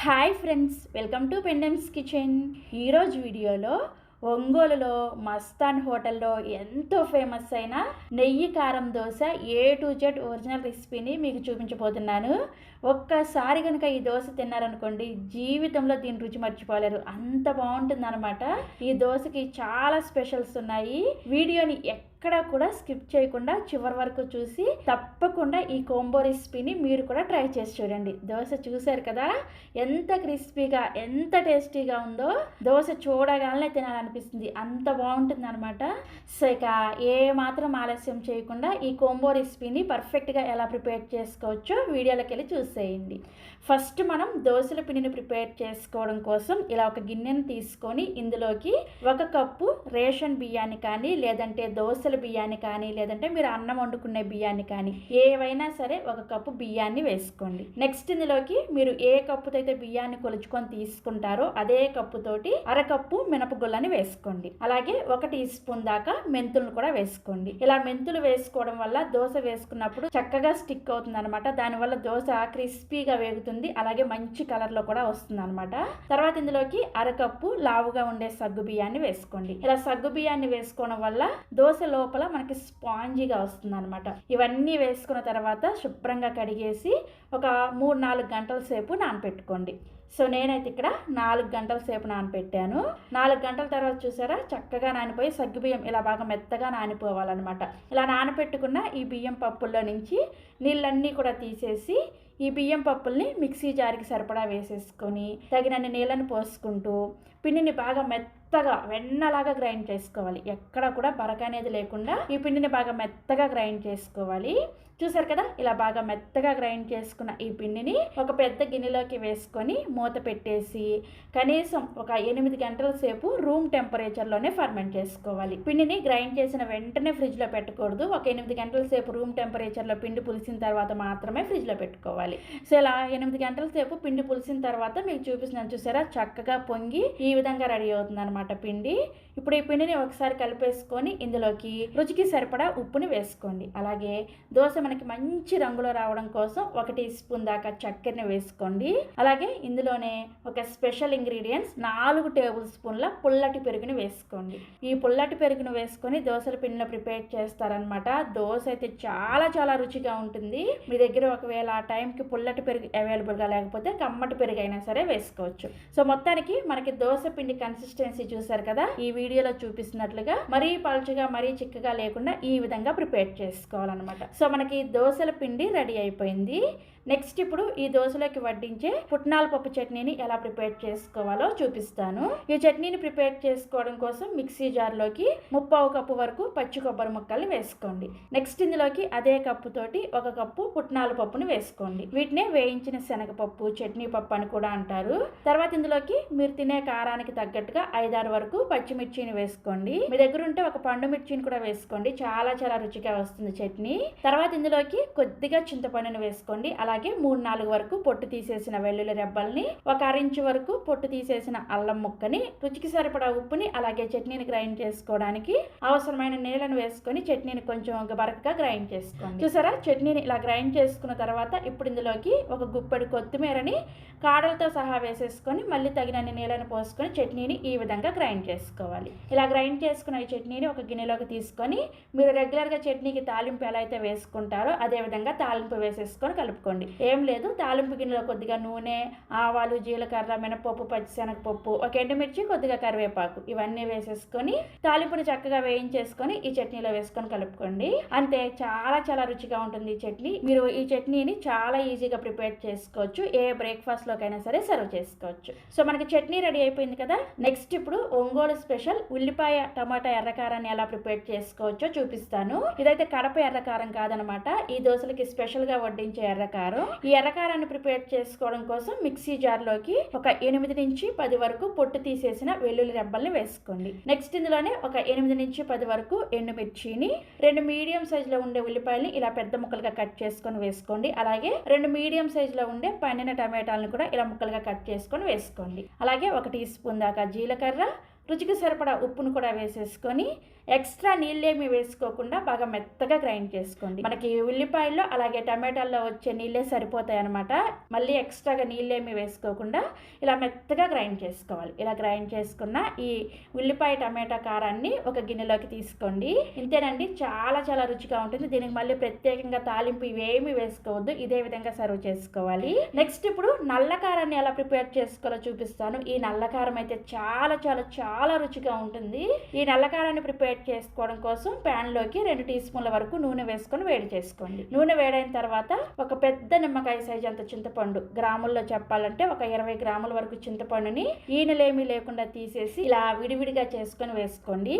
Hi friends, welcome to Pendems kitchen. ఈరోజు వీడియోలో ఒంగోలులో మస్తాన్ హోటల్లో ఎంతో ఫేమస్ అయిన నెయ్యి కారం dosa A to Z original రెసిపీని మీకు చూపించబోతున్నాను. ఒక్కసారి కనుక ఈ దోశ తిన్నారనుకోండి, జీవితంలో దీని రుచి మర్చిపోలేరు, అంత బాగుంటుంది అనమాట. ఈ దోశకి చాలా స్పెషల్స్ ఉన్నాయి. వీడియోని ఎక్కడ కూడా స్కిప్ చేయకుండా చివరి వరకు చూసి తప్పకుండా ఈ కాంబో రెసిపీని మీరు కూడా ట్రై చేసి చూడండి. దోశ చూశారు కదా, ఎంత క్రిస్పీగా ఎంత టేస్టీగా ఉందో. దోశ చూడగానే తినాలనిపిస్తుంది, అంత బాగుంటుంది అనమాట. సో ఇక ఏ మాత్రం ఆలస్యం చేయకుండా ఈ కాంబో రెసిపీని పర్ఫెక్ట్గా ఎలా ప్రిపేర్ చేసుకోవచ్చో వీడియోలోకి వెళ్ళి చూసేయండి. ఫస్ట్ మనం దోశల పిండిని ప్రిపేర్ చేసుకోవడం కోసం ఇలా ఒక గిన్నెను తీసుకొని ఇందులోకి 1 కప్పు రేషన్ బియ్యాన్ని కానీ, లేదంటే దోశల బియ్యాన్ని కానీ, లేదంటే మీరు అన్నం వండుకునే బియ్యాన్ని కానీ, ఏవైనా సరే 1 కప్పు బియ్యాన్ని వేసుకోండి. నెక్స్ట్ ఇందులోకి మీరు ఏ కప్పుతో అయితే బియ్యాన్ని కొలుచుకొని తీసుకుంటారో అదే కప్పుతోటి 1/2 కప్పు మినపగుళ్ళని వేసుకోండి. అలాగే 1 టీ స్పూన్ దాకా మెంతులను కూడా వేసుకోండి. ఇలా మెంతులు వేసుకోవడం వల్ల దోశ వేసుకున్నప్పుడు చక్కగా స్టిక్ అవుతుంది అనమాట. దానివల్ల దోశ క్రిస్పీగా వేగుతుంది, అలాగే మంచి కలర్ లో కూడా వస్తుంది అనమాట. తర్వాత ఇందులోకి 1/2 కప్పు లావుగా ఉండే సగ్గు బియ్యాన్ని వేసుకోండి. ఇలా సగ్గు బియ్యాన్ని వేసుకోవడం వల్ల దోశ లోపల మనకి స్పాంజీగా వస్తుంది అనమాట. ఇవన్నీ వేసుకున్న తర్వాత శుభ్రంగా కడిగేసి ఒక 3-4 గంటల సేపు నానపెట్టుకోండి. సో నేనైతే ఇక్కడ 4 గంటల సేపు నానపెట్టాను. 4 గంటల తర్వాత చూసారా, చక్కగా నానిపోయి సగ్గుబియ్యం ఇలా బాగా మెత్తగా నానిపోవాలన్నమాట. ఇలా నానపెట్టుకున్న ఈ బియ్యం పప్పుల్లో నుంచి నీళ్ళన్నీ కూడా తీసేసి ఈ బియ్యం పప్పుల్ని మిక్సీ జార్కి సరిపడా వేసేసుకొని తగినన్ని నీళ్ళని పోసుకుంటూ పిండిని బాగా మెత్తగా వెన్నలాగా గ్రైండ్ చేసుకోవాలి. ఎక్కడ కూడా బరక అనేది లేకుండా ఈ పిండిని బాగా మెత్తగా గ్రైండ్ చేసుకోవాలి. చూసారు కదా, ఇలా బాగా మెత్తగా గ్రైండ్ చేసుకున్న ఈ పిండిని ఒక పెద్ద గిన్నెలోకి వేసుకొని మూత పెట్టేసి కనీసం ఒక 8 గంటల సేపు రూమ్ టెంపరేచర్లోనే ఫర్మెంట్ చేసుకోవాలి. పిండిని గ్రైండ్ చేసిన వెంటనే ఫ్రిడ్జ్లో పెట్టకూడదు. ఒక 8 గంటల సేపు రూమ్ టెంపరేచర్లో పిండి పులిసిన తర్వాత మాత్రమే ఫ్రిడ్జ్లో పెట్టుకోవాలి. సో ఇలా 8 గంటల సేపు పిండి పులిసిన తర్వాత మీకు చూపిస్తున్నాను చూసారా, చక్కగా పొంగి ఈ విధంగా రెడీ అవుతుంది అనమాట పిండి. ఇప్పుడు ఈ పిండిని ఒకసారి కలిపేసుకొని ఇందులోకి రుచికి సరిపడా ఉప్పుని వేసుకోండి. అలాగే దోశ మనకి మంచి రంగులో రావడం కోసం 1 టీ స్పూన్ దాకా చక్కెరని వేసుకోండి. అలాగే ఇందులోనే ఒక స్పెషల్ ఇంగ్రీడియంట్స్ 4 టేబుల్ స్పూన్ల పుల్లటి పెరుగుని వేసుకోండి. ఈ పుల్లటి పెరుగును వేసుకొని దోశల పిండిలో ప్రిపేర్ చేస్తారనమాట. దోశ అయితే చాలా చాలా రుచిగా ఉంటుంది. మీ దగ్గర ఒకవేళ ఆ టైంకి పుల్లటి పెరుగు అవైలబుల్గా లేకపోతే కమ్మటి పెరుగు అయినా సరే వేసుకోవచ్చు. సో మొత్తానికి మనకి దోశ పిండి కన్సిస్టెన్సీ చూసారు కదా, ఈ వీడియోలో చూపిస్తున్నట్లుగా మరీ పలుచగా మరీ చిక్కగా లేకుండా ఈ విధంగా ప్రిపేర్ చేసుకోవాలన్నమాట. సో మనకి దోశల పిండి రెడీ అయిపోయింది. నెక్స్ట్ ఇప్పుడు ఈ దోశలోకి వడ్డించే పుట్నాల పప్పు చట్నీని ఎలా ప్రిపేర్ చేసుకోవాలో చూపిస్తాను. ఈ చట్నీని ప్రిపేర్ చేసుకోవడం కోసం మిక్సీ జార్లోకి 3/4 కప్పు వరకు పచ్చి కొబ్బరి ముక్కల్ని వేసుకోండి. నెక్స్ట్ ఇందులోకి అదే కప్పు తోటి 1 కప్పు పుట్నాల పప్పుని వేసుకోండి. వీటినే వేయించిన శనగపప్పు, చట్నీ పప్పు అని కూడా అంటారు. తర్వాత ఇందులోకి మీరు తినే కారానికి తగ్గట్టుగా 5-6 వరకు పచ్చిమిర్చిని వేసుకోండి. మీ దగ్గర ఉంటే ఒక పండు మిర్చిని కూడా వేసుకోండి, చాలా చాలా రుచిగా వస్తుంది చట్నీ. తర్వాత ఇందులోకి కొద్దిగా చింతపండుని వేసుకోండి. అలాగే 3-4 వరకు పొట్టు తీసేసిన వెల్లుల్లి రెబ్బల్ని, 1/2 ఇంచు వరకు పొట్టు తీసేసిన అల్లం ముక్కని, రుచికి సరిపడా ఉప్పుని, అలాగే చట్నీని గ్రైండ్ చేసుకోవడానికి అవసరమైన నీళ్ళను వేసుకొని చట్నీని కొంచెం బరకగా గ్రైండ్ చేసుకోండి. చూసారా, చట్నీని ఇలా గ్రైండ్ చేసుకున్న తర్వాత ఇప్పుడు ఇందులోకి ఒక గుప్పెడు కొత్తిమీరని కాడలతో సహా వేసేసుకొని మళ్ళీ తగినన్ని నీళ్ళని పోసుకొని చట్నీని ఈ విధంగా గ్రైండ్ చేసుకోవాలి. ఇలా గ్రైండ్ చేసుకున్న ఈ చట్నీని ఒక గిన్నెలోకి తీసుకొని మీరు రెగ్యులర్గా చట్నీకి తాలింపు ఎలా అయితే వేసుకుంటారో అదే విధంగా తాలింపు వేసేసుకొని కలుపుకోండి. ఏం లేదు, తాలింపు గిన్నెలో కొద్దిగా నూనె, ఆవాలు, జీలకర్ర, మినపప్పు, పచ్చిశనగపప్పు, ఒక ఎండుమిర్చి, కొద్దిగా కరివేపాకు ఇవన్నీ వేసేసుకొని తాలింపుని చక్కగా వేయించేసుకొని ఈ చట్నీలో వేసుకొని కలుపుకోండి. అంతే, చాలా చాలా రుచిగా ఉంటుంది ఈ చట్నీ. మీరు ఈ చట్నీని చాలా ఈజీగా ప్రిపేర్ చేసుకోవచ్చు. ఏ బ్రేక్ఫాస్ట్ లోకైనా సరే సర్వ్ చేసుకోవచ్చు. సో మనకి చట్నీ రెడీ అయిపోయింది కదా. నెక్స్ట్ ఇప్పుడు ఒంగోలు స్పెషల్ ఉల్లిపాయ టమాటా ఎర్రకారాన్ని ఎలా ప్రిపేర్ చేసుకోవచ్చో చూపిస్తాను. ఇదైతే కడప ఎర్రకారం కాదనమాట, ఈ దోశలకి స్పెషల్ గా వడ్డించే ఎర్రకారం. ఈ ఎర్రకారాన్ని ప్రిపేర్ చేసుకోవడం కోసం మిక్సీ జార్లోకి ఒక 8 నుంచి 10 వరకు పొట్టు తీసేసిన వెల్లుల్లి రెబ్బల్ని వేసుకోండి. నెక్స్ట్ ఇందులోనే ఒక 8 నుంచి 10 వరకు ఎండుమిర్చిని, 2 మీడియం సైజ్ లో ఉండే ఉల్లిపాయల్ని ఇలా పెద్ద ముక్కలుగా కట్ చేసుకొని వేసుకోండి. అలాగే 2 మీడియం సైజ్ లో ఉండే పండిన టమాటాలను కూడా ఇలా ముక్కలుగా కట్ చేసుకొని వేసుకోండి. అలాగే 1 టీ స్పూన్ దాకా జీలకర్ర, రుచికి సరిపడా ఉప్పును కూడా వేసేసుకొని ఎక్స్ట్రా నీళ్ళేమి వేసుకోకుండా బాగా మెత్తగా గ్రైండ్ చేసుకోండి. మనకి ఉల్లిపాయల్లో అలాగే టమాటాల్లో వచ్చే నీళ్ళే సరిపోతాయి అనమాట. మళ్ళీ ఎక్స్ట్రాగా నీళ్ళేమి వేసుకోకుండా ఇలా మెత్తగా గ్రైండ్ చేసుకోవాలి. ఇలా గ్రైండ్ చేసుకున్న ఈ ఉల్లిపాయ టమాటా కారాన్ని ఒక గిన్నెలోకి తీసుకోండి. ఇంతేనండి, చాలా చాలా రుచిగా ఉంటుంది. దీనికి మళ్ళీ ప్రత్యేకంగా తాలింపు ఇవేమి వేసుకోవద్దు, ఇదే విధంగా సర్వ్ చేసుకోవాలి. నెక్స్ట్ ఇప్పుడు నల్ల కారాన్ని ఎలా ప్రిపేర్ చేసుకోవాలో చూపిస్తాను. ఈ నల్ల కారం అయితే చాలా చాలా చాలా రుచిగా ఉంటుంది. ఈ నల్ల కారాన్ని ప్రిపేర్ చేసుకోవడం కోసం ప్యాన్ లోకి 2 టీ స్పూన్ల వరకు నూనె వేసుకొని వేడి చేసుకోండి. నూనె వేడైన తర్వాత ఒక పెద్ద నిమ్మకాయ సైజ్ అంత చింతపండు, గ్రాముల్లో చెప్పాలంటే ఒక 20 గ్రాముల వరకు చింతపండుని ఈనెలేమీ లేకుండా తీసేసి ఇలా విడివిడిగా చేసుకొని వేసుకోండి.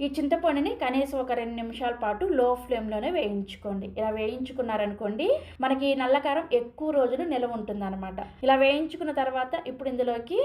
ఈ చింతపండుని కనీసం ఒక 2 నిమిషాల పాటు లో ఫ్లేమ్లోనే వేయించుకోండి. ఇలా వేయించుకున్నారనుకోండి మనకి నల్లకారం ఎక్కువ రోజులు నిలవ ఉంటుంది అనమాట. ఇలా వేయించుకున్న తర్వాత ఇప్పుడు ఇందులోకి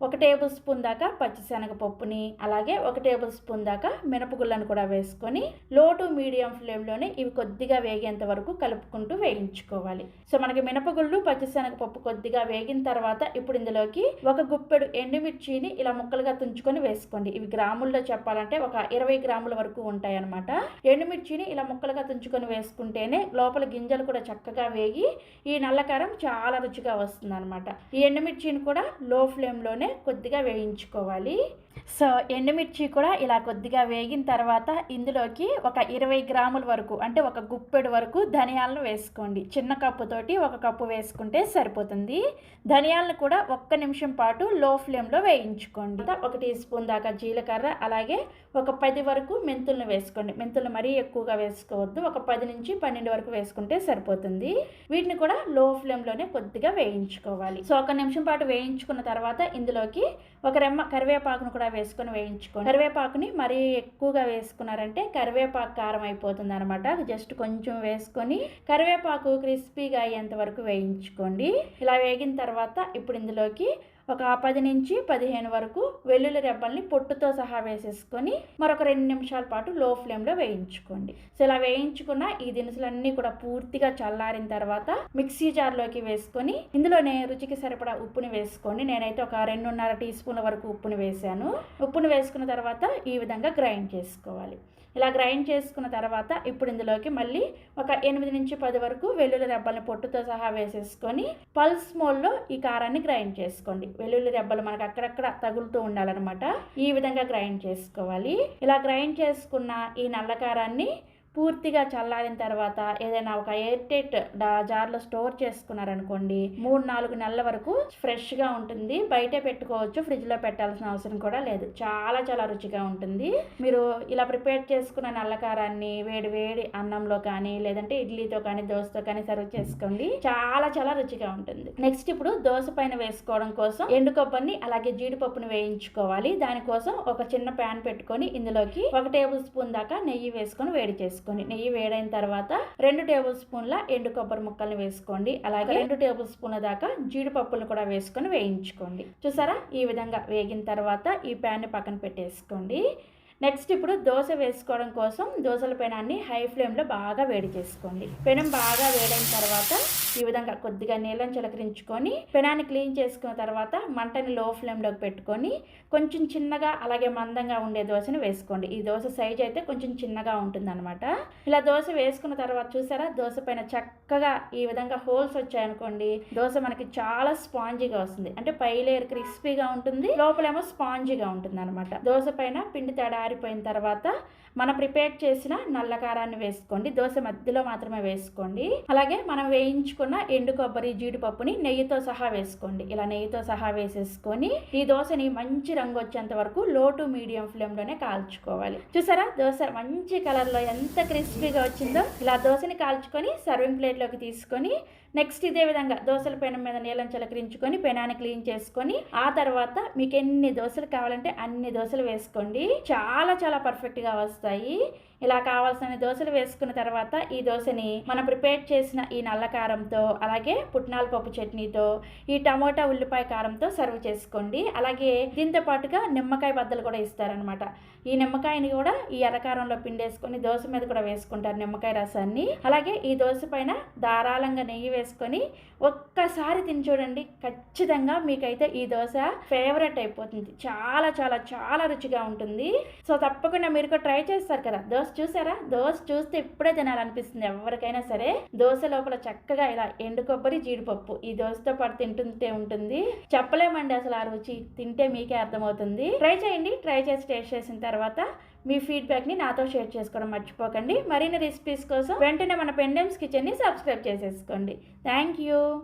1 టేబుల్ స్పూన్ దాకా పచ్చిశనగపప్పుని అలాగే 1 టేబుల్ స్పూన్ దాకా మినపగుళ్ళను కూడా వేసుకొని లో టు మీడియం ఫ్లేమ్లోనే ఇవి కొద్దిగా వేగేంత వరకు కలుపుకుంటూ వేయించుకోవాలి. సో మనకి మినపగుళ్ళు పచ్చిశనగపప్పు కొద్దిగా వేగిన తర్వాత ఇప్పుడు ఇందులోకి 1 గుప్పెడు ఎండుమిర్చిని ఇలా ముక్కలుగా తుంచుకొని వేసుకోండి. ఇవి గ్రాముల్లో చెప్పాలంటే ఒక 20 గ్రాముల వరకు ఉంటాయి అన్నమాట. ఎండుమిర్చిని ఇలా ముక్కలుగా తుంచుకొని వేసుకుంటేనే లోపల గింజలు కూడా చక్కగా వేగి ఈ నల్లకారం చాలా రుచిగా వస్తుంది అనమాట. ఈ ఎండుమిర్చిని కూడా లో ఫ్లేమ్లోనే కొద్దిగా వేయించుకోవాలి. సో ఎండుమిర్చి కూడా ఇలా కొద్దిగా వేగిన తర్వాత ఇందులోకి ఒక 20 గ్రాముల వరకు అంటే 1 గుప్పెడు వరకు ధనియాలను వేసుకోండి. చిన్న కప్పుతోటి 1 కప్పు వేసుకుంటే సరిపోతుంది. ధనియాలను కూడా 1 నిమిషం పాటు లో ఫ్లేమ్లో వేయించుకోండి. 1 టీ స్పూన్ దాకా జీలకర్ర అలాగే ఒక 10 వరకు మెంతులను వేసుకోండి. మెంతులు మరీ ఎక్కువగా వేసుకోవద్దు, ఒక 10 నుంచి 12 వరకు వేసుకుంటే సరిపోతుంది. వీటిని కూడా లో ఫ్లేమ్లోనే కొద్దిగా వేయించుకోవాలి. సో 1 నిమిషం పాటు వేయించుకున్న తర్వాత ఇందులోకి 1 రెమ్మ కరివేపాకును కూడా వేసుకొని వేయించుకోండి. కరివేపాకుని మరీ ఎక్కువగా వేసుకున్నారంటే కరివేపాకు కారం అయిపోతుంది అనమాట. జస్ట్ కొంచెం వేసుకొని కరివేపాకు క్రిస్పీగా అయ్యేంత వరకు వేయించుకోండి. ఇలా వేగిన తర్వాత ఇప్పుడు ఇందులోకి ఒక 10 నుంచి 15 వరకు వెల్లుల్లి రెబ్బల్ని పొట్టుతో సహా వేసేసుకొని మరొక 2 నిమిషాల పాటు లో ఫ్లేమ్లో వేయించుకోండి. సో ఇలా వేయించుకున్న ఈ దినుసులన్నీ కూడా పూర్తిగా చల్లారిన తర్వాత మిక్సీ జార్లోకి వేసుకొని ఇందులోనే రుచికి సరిపడా ఉప్పుని వేసుకోండి. నేనైతే ఒక 2.5 టీ స్పూన్ల వరకు ఉప్పుని వేసాను. ఉప్పుని వేసుకున్న తర్వాత ఈ విధంగా గ్రైండ్ చేసుకోవాలి. ఇలా గ్రైండ్ చేసుకున్న తర్వాత ఇప్పుడు ఇందులోకి మళ్ళీ ఒక 8 నుంచి 10 వరకు వెల్లుల్లి రెబ్బల్ని పొట్టుతో సహా వేసేసుకొని పల్స్ మోడ్లో ఈ కారాన్ని గ్రైండ్ చేసుకోండి. వెల్లుల్లి రెబ్బలు మనకు అక్కడక్కడ తగులుతూ ఉండాలన్నమాట. ఈ విధంగా గ్రైండ్ చేసుకోవాలి. ఇలా గ్రైండ్ చేసుకున్న ఈ నల్ల కారాన్ని పూర్తిగా చల్లారిన తర్వాత ఏదైనా ఒక ఎయిర్ టైట్ జార్లో స్టోర్ చేసుకున్నారనుకోండి 3-4 నెలల వరకు ఫ్రెష్గా ఉంటుంది. బయటే పెట్టుకోవచ్చు, ఫ్రిడ్జ్లో పెట్టాల్సిన అవసరం కూడా లేదు. చాలా చాలా రుచిగా ఉంటుంది. మీరు ఇలా ప్రిపేర్ చేసుకున్న నల్లకారాన్ని వేడి వేడి అన్నంలో కానీ లేదంటే ఇడ్లీతో కానీ దోశతో కానీ సర్వ్ చేసుకోండి. చాలా చాలా రుచిగా ఉంటుంది. నెక్స్ట్ ఇప్పుడు దోశ పైన వేసుకోవడం కోసం ఎండు కొబ్బరిని అలాగే జీడిపప్పుని వేయించుకోవాలి. దానికోసం ఒక చిన్న ప్యాన్ పెట్టుకొని ఇందులోకి 1 టేబుల్ స్పూన్ దాకా నెయ్యి వేసుకొని వేడి చేసుకోండి. నెయ్యి వేడైన తర్వాత 2 టేబుల్ స్పూన్ల ఎండు కొబ్బరి ముక్కల్ని వేసుకోండి. అలాగే 2 టేబుల్ స్పూన్ల దాకా జీడిపప్పులను కూడా వేసుకొని వేయించుకోండి. చూసారా, ఈ విధంగా వేగిన తర్వాత ఈ ప్యాన్ని పక్కన పెట్టేసుకోండి. నెక్స్ట్ ఇప్పుడు దోశ వేసుకోవడం కోసం దోశల పెనాన్ని హై ఫ్లేమ్లో బాగా వేడి చేసుకోండి. పెనం బాగా వేడైన తర్వాత ఈ విధంగా కొద్దిగా నీళ్ళని చిలకరించుకొని పెనాన్ని క్లీన్ చేసుకున్న తర్వాత మంటని లో ఫ్లేమ్లోకి పెట్టుకొని కొంచెం చిన్నగా అలాగే మందంగా ఉండే దోశని వేసుకోండి. ఈ దోశ సైజ్ అయితే కొంచెం చిన్నగా ఉంటుందన్నమాట. ఇలా దోశ వేసుకున్న తర్వాత చూసారా, దోశ పైన చక్కగా ఈ విధంగా హోల్స్ వచ్చాయనుకోండి దోశ మనకి చాలా స్పాంజీగా వస్తుంది. అంటే పై లేయర్ క్రిస్పీగా ఉంటుంది, లోపలేమో స్పాంజీగా ఉంటుంది అనమాట. దోశ పైన పిండి తడారిపోయిన తర్వాత మనం ప్రిపేర్ చేసిన నల్ల కారాన్ని వేసుకోండి. దోశ మధ్యలో మాత్రమే వేసుకోండి. అలాగే మనం వేయించుకున్న ఎండు కొబ్బరి జీడిపప్పుని నెయ్యితో సహా వేసుకోండి. ఇలా నెయ్యితో సహా వేసేసుకొని ఈ దోశని మంచి రంగు వచ్చేంత వరకు లో టు మీడియం ఫ్లేమ్లోనే కాల్చుకోవాలి. చూసారా, దోశ మంచి కలర్లో ఎంత క్రిస్పీగా వచ్చిందో. ఇలా దోశని కాల్చుకొని సర్వింగ్ ప్లేట్లోకి తీసుకొని నెక్స్ట్ ఇదే విధంగా దోశల పెనం మీద నీళ్ళని చిలకరించుకొని పెనాన్ని క్లీన్ చేసుకొని ఆ తర్వాత మీకు ఎన్ని దోశలు కావాలంటే అన్ని దోశలు వేసుకోండి. చాలా చాలా పర్ఫెక్ట్గా వస్తాయి. ఇలా కావాల్సిన దోశలు వేసుకున్న తర్వాత ఈ దోశని మనం ప్రిపేర్ చేసిన ఈ నల్ల కారంతో అలాగే పుట్నాల పప్పు చట్నీతో ఈ టమోటా ఉల్లిపాయ కారంతో సర్వ్ చేసుకోండి. అలాగే దీంతో పాటుగా నిమ్మకాయ బద్దలు కూడా ఇస్తారనమాట. ఈ నిమ్మకాయని కూడా ఈ ఎర్రకారంలో పిండేసుకొని దోశ మీద కూడా వేసుకుంటారు నిమ్మకాయ రసాన్ని. అలాగే ఈ దోశ పైన ధారాళంగా నెయ్యి వేసుకొని ఒక్కసారి తిని చూడండి. ఖచ్చితంగా మీకైతే ఈ దోశ ఫేవరెట్ అయిపోతుంది. చాలా చాలా చాలా రుచిగా ఉంటుంది. సో తప్పకుండా మీరు కూడా ట్రై చేస్తారు కదా. దోశ చూసారా? దోశ చూస్తే ఇప్పుడే తినాలనిపిస్తుంది ఎవరికైనా సరే. దోశ లోపల చక్కగా ఇలా ఎండు కొబ్బరి, జీడిపప్పు ఈ దోశతో పాటు తింటుంటే ఉంటుంది. చెప్పలేమండి అసలు ఆ రుచి. తింటే మీకే అర్థమవుతుంది. ట్రై చేయండి. ట్రై చేసి టేస్ట్ చేసిన తర్వాత మీ ఫీడ్బ్యాక్ని నాతో షేర్ చేసుకోవడం మర్చిపోకండి. మరిన్ని రెసిపీస్ కోసం వెంటనే మన పెండెమ్స్ కిచెన్ని సబ్స్క్రైబ్ చేసేసుకోండి. Thank you.